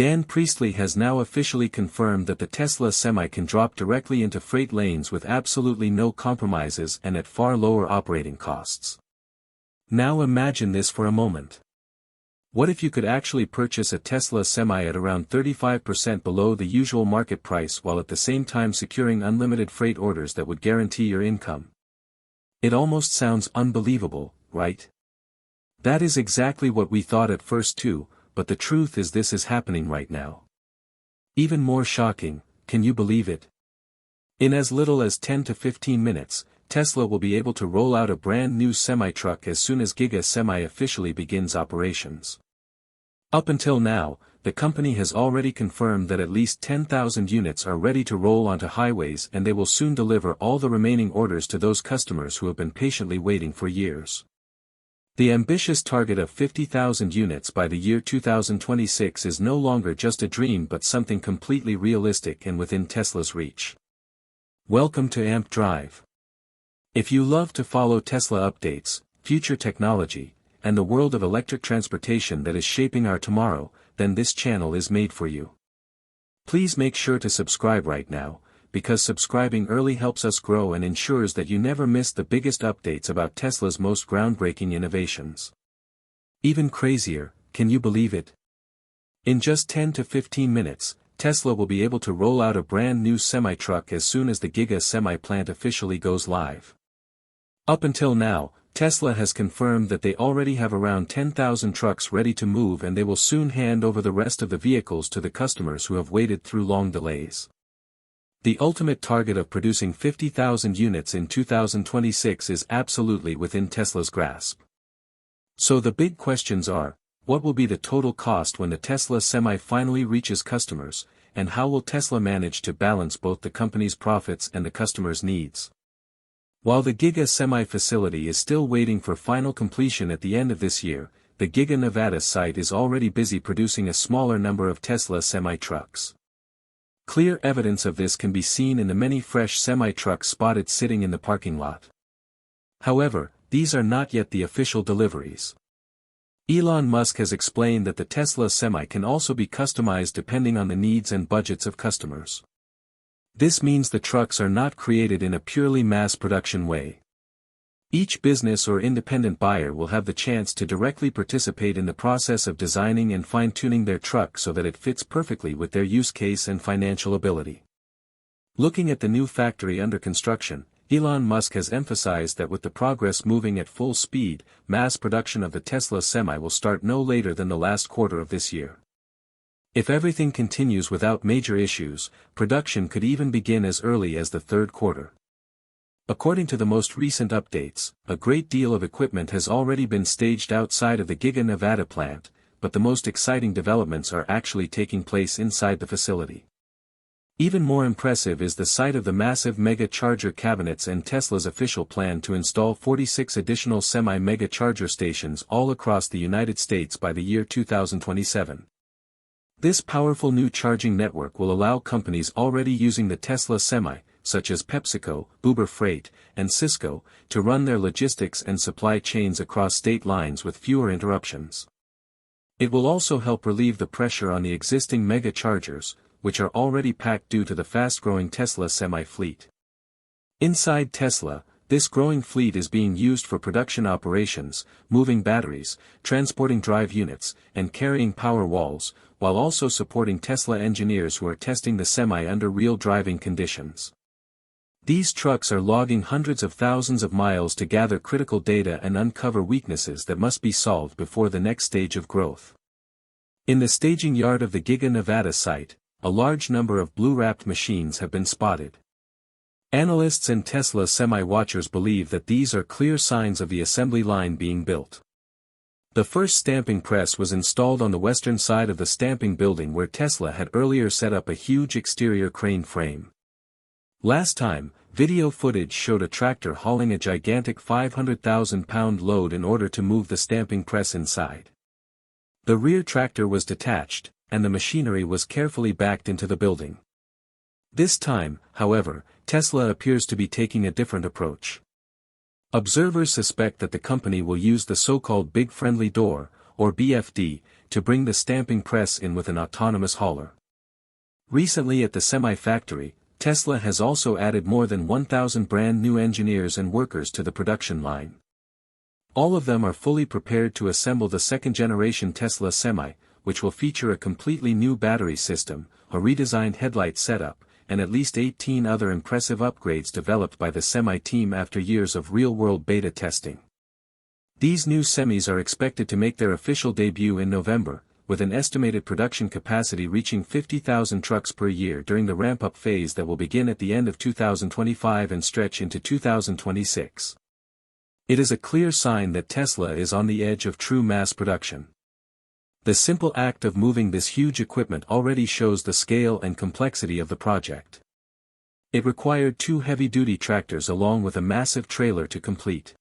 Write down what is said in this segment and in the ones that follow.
Priestley has now officially confirmed that the Tesla Semi can drop directly into freight lanes with absolutely no compromises and at far lower operating costs. Now imagine this for a moment. What if you could actually purchase a Tesla Semi at around 35% below the usual market price while at the same time securing unlimited freight orders that would guarantee your income? It almost sounds unbelievable, right? That is exactly what we thought at first too, but the truth is this is happening right now. Even more shocking, can you believe it? In as little as 10 to 15 minutes, Tesla will be able to roll out a brand new semi-truck as soon as Giga Semi officially begins operations. Up until now, the company has already confirmed that at least 10,000 units are ready to roll onto highways, and they will soon deliver all the remaining orders to those customers who have been patiently waiting for years. The ambitious target of 50,000 units by the year 2026 is no longer just a dream but something completely realistic and within Tesla's reach. Welcome to AMP Drive. If you love to follow Tesla updates, future technology, and the world of electric transportation that is shaping our tomorrow, then this channel is made for you. Please make sure to subscribe right now, because subscribing early helps us grow and ensures that you never miss the biggest updates about Tesla's most groundbreaking innovations. Even crazier, can you believe it? In just 10 to 15 minutes, Tesla will be able to roll out a brand new semi-truck as soon as the Giga Semi plant officially goes live. Up until now, Tesla has confirmed that they already have around 10,000 trucks ready to move, and they will soon hand over the rest of the vehicles to the customers who have waited through long delays. The ultimate target of producing 50,000 units in 2026 is absolutely within Tesla's grasp. So the big questions are, what will be the total cost when the Tesla Semi finally reaches customers, and how will Tesla manage to balance both the company's profits and the customers' needs? While the Giga Semi facility is still waiting for final completion at the end of this year, the Giga Nevada site is already busy producing a smaller number of Tesla Semi trucks. Clear evidence of this can be seen in the many fresh semi-trucks spotted sitting in the parking lot. However, these are not yet the official deliveries. Elon Musk has explained that the Tesla Semi can also be customized depending on the needs and budgets of customers. This means the trucks are not created in a purely mass production way. Each business or independent buyer will have the chance to directly participate in the process of designing and fine-tuning their truck so that it fits perfectly with their use case and financial ability. Looking at the new factory under construction, Elon Musk has emphasized that with the progress moving at full speed, mass production of the Tesla Semi will start no later than the last quarter of this year. If everything continues without major issues, production could even begin as early as the third quarter. According to the most recent updates, a great deal of equipment has already been staged outside of the Giga Nevada plant, but the most exciting developments are actually taking place inside the facility. Even more impressive is the sight of the massive mega charger cabinets and Tesla's official plan to install 46 additional semi-mega charger stations all across the United States by the year 2027. This powerful new charging network will allow companies already using the Tesla Semi, such as PepsiCo, Uber Freight, and Cisco, to run their logistics and supply chains across state lines with fewer interruptions. It will also help relieve the pressure on the existing mega chargers, which are already packed due to the fast-growing Tesla Semi fleet. Inside Tesla, this growing fleet is being used for production operations, moving batteries, transporting drive units, and carrying power walls, while also supporting Tesla engineers who are testing the Semi under real driving conditions. These trucks are logging hundreds of thousands of miles to gather critical data and uncover weaknesses that must be solved before the next stage of growth. In the staging yard of the Giga Nevada site, a large number of blue-wrapped machines have been spotted. Analysts and Tesla Semi watchers believe that these are clear signs of the assembly line being built. The first stamping press was installed on the western side of the stamping building where Tesla had earlier set up a huge exterior crane frame. Last time, video footage showed a tractor hauling a gigantic 500,000-pound load in order to move the stamping press inside. The rear tractor was detached, and the machinery was carefully backed into the building. This time, however, Tesla appears to be taking a different approach. Observers suspect that the company will use the so-called Big Friendly Door, or BFD, to bring the stamping press in with an autonomous hauler. Recently at the Semi factory, Tesla has also added more than 1,000 brand new engineers and workers to the production line. All of them are fully prepared to assemble the second-generation Tesla Semi, which will feature a completely new battery system, a redesigned headlight setup, and at least 18 other impressive upgrades developed by the Semi team after years of real-world beta testing. These new semis are expected to make their official debut in November, with an estimated production capacity reaching 50,000 trucks per year during the ramp-up phase that will begin at the end of 2025 and stretch into 2026. It is a clear sign that Tesla is on the edge of true mass production. The simple act of moving this huge equipment already shows the scale and complexity of the project. It required 2 heavy-duty tractors along with a massive trailer to complete.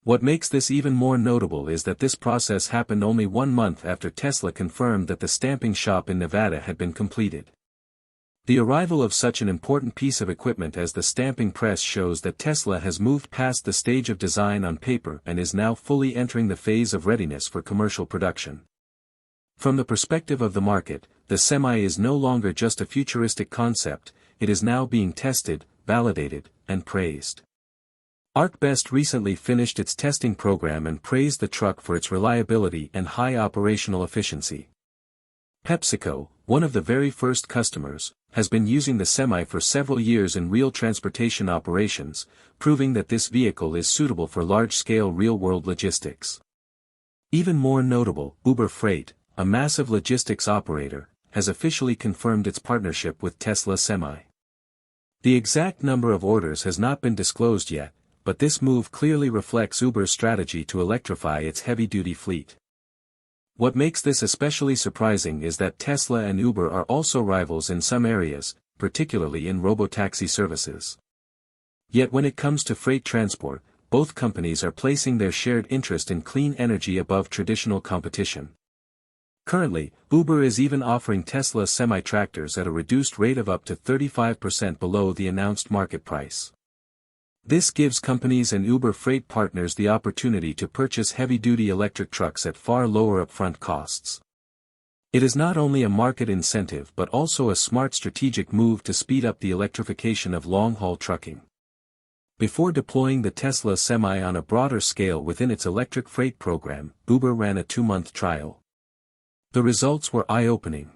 What makes this even more notable is that this process happened only 1 month after Tesla confirmed that the stamping shop in Nevada had been completed. The arrival of such an important piece of equipment as the stamping press shows that Tesla has moved past the stage of design on paper and is now fully entering the phase of readiness for commercial production. From the perspective of the market, the Semi is no longer just a futuristic concept, it is now being tested, validated, and praised. ArcBest recently finished its testing program and praised the truck for its reliability and high operational efficiency. PepsiCo, one of the very first customers, has been using the Semi for several years in real transportation operations, proving that this vehicle is suitable for large-scale real-world logistics. Even more notable, Uber Freight, a massive logistics operator, has officially confirmed its partnership with Tesla Semi. The exact number of orders has not been disclosed yet, but this move clearly reflects Uber's strategy to electrify its heavy-duty fleet. What makes this especially surprising is that Tesla and Uber are also rivals in some areas, particularly in robotaxi services. Yet when it comes to freight transport, both companies are placing their shared interest in clean energy above traditional competition. Currently, Uber is even offering Tesla semi-tractors at a reduced rate of up to 35% below the announced market price. This gives companies and Uber Freight partners the opportunity to purchase heavy-duty electric trucks at far lower upfront costs. It is not only a market incentive but also a smart strategic move to speed up the electrification of long-haul trucking. Before deploying the Tesla Semi on a broader scale within its electric freight program, Uber ran a 2-month trial. The results were eye-opening.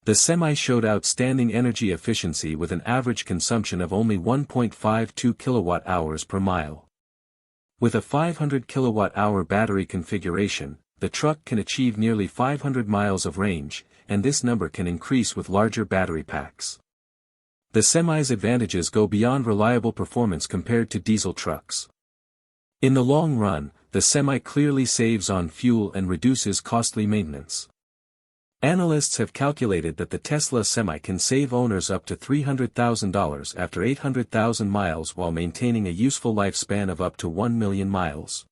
The Semi showed outstanding energy efficiency with an average consumption of only 1.52 kWh per mile. With a 500 kWh battery configuration, the truck can achieve nearly 500 miles of range, and this number can increase with larger battery packs. The Semi's advantages go beyond reliable performance compared to diesel trucks. In the long run, the Semi clearly saves on fuel and reduces costly maintenance. Analysts have calculated that the Tesla Semi can save owners up to $300,000 after 800,000 miles while maintaining a useful lifespan of up to 1 million miles.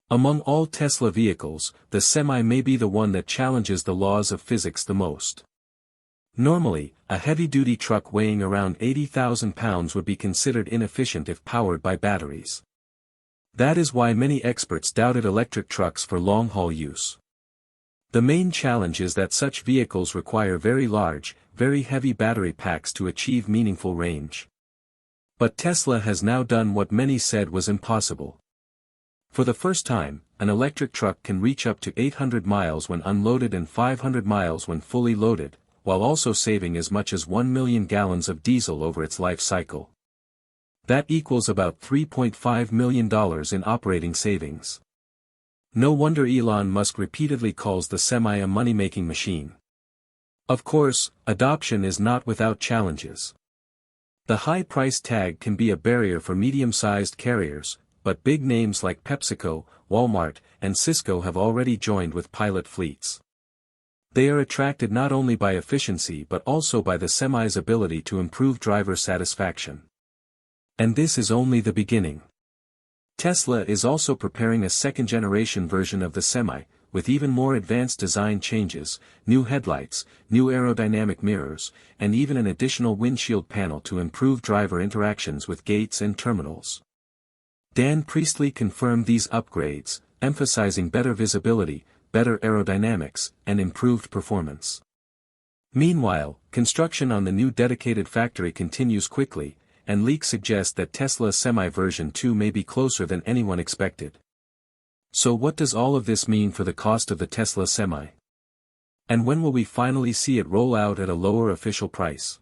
Among all Tesla vehicles, the Semi may be the one that challenges the laws of physics the most. Normally, a heavy-duty truck weighing around 80,000 pounds would be considered inefficient if powered by batteries. That is why many experts doubted electric trucks for long-haul use. The main challenge is that such vehicles require very large, very heavy battery packs to achieve meaningful range. But Tesla has now done what many said was impossible. For the first time, an electric truck can reach up to 800 miles when unloaded and 500 miles when fully loaded, while also saving as much as 1 million gallons of diesel over its life cycle. That equals about $3.5 million in operating savings. No wonder Elon Musk repeatedly calls the Semi a money-making machine. Of course, adoption is not without challenges. The high price tag can be a barrier for medium-sized carriers, but big names like PepsiCo, Walmart, and Cisco have already joined with pilot fleets. They are attracted not only by efficiency but also by the Semi's ability to improve driver satisfaction. And this is only the beginning. Tesla is also preparing a second-generation version of the Semi, with even more advanced design changes, new headlights, new aerodynamic mirrors, and even an additional windshield panel to improve driver interactions with gates and terminals. Dan Priestley confirmed these upgrades, emphasizing better visibility, better aerodynamics, and improved performance. Meanwhile, construction on the new dedicated factory continues quickly, and leaks suggest that Tesla Semi version 2 may be closer than anyone expected. So what does all of this mean for the cost of the Tesla Semi? And when will we finally see it roll out at a lower official price?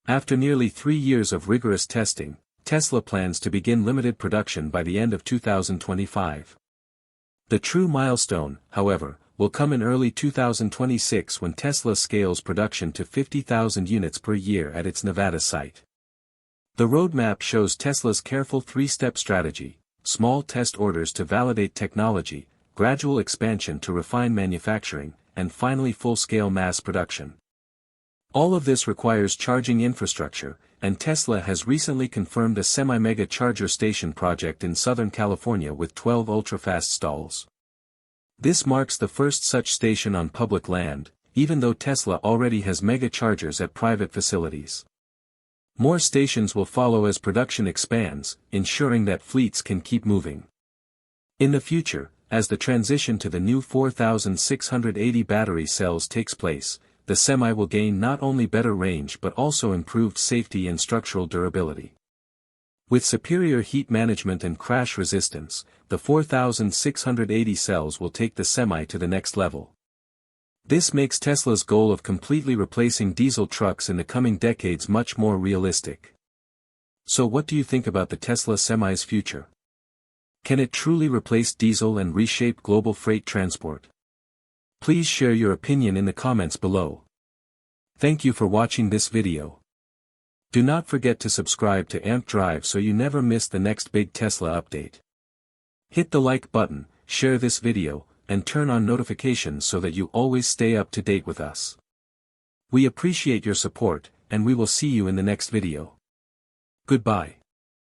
After nearly 3 years of rigorous testing, Tesla plans to begin limited production by the end of 2025. The true milestone, however, will come in early 2026 when Tesla scales production to 50,000 units per year at its Nevada site. The roadmap shows Tesla's careful 3-step strategy: small test orders to validate technology, gradual expansion to refine manufacturing, and finally full-scale mass production. All of this requires charging infrastructure, and Tesla has recently confirmed a semi-mega charger station project in Southern California with 12 ultra-fast stalls. This marks the first such station on public land, even though Tesla already has mega chargers at private facilities. More stations will follow as production expands, ensuring that fleets can keep moving. In the future, as the transition to the new 4,680 battery cells takes place, the Semi will gain not only better range but also improved safety and structural durability. With superior heat management and crash resistance, the 4,680 cells will take the Semi to the next level. This makes Tesla's goal of completely replacing diesel trucks in the coming decades much more realistic. So what do you think about the Tesla Semi's future? Can it truly replace diesel and reshape global freight transport? Please share your opinion in the comments below. Thank you for watching this video. Do not forget to subscribe to AMP Drive so you never miss the next big Tesla update. Hit the like button, share this video, and turn on notifications so that you always stay up to date with us. We appreciate your support, and we will see you in the next video. Goodbye.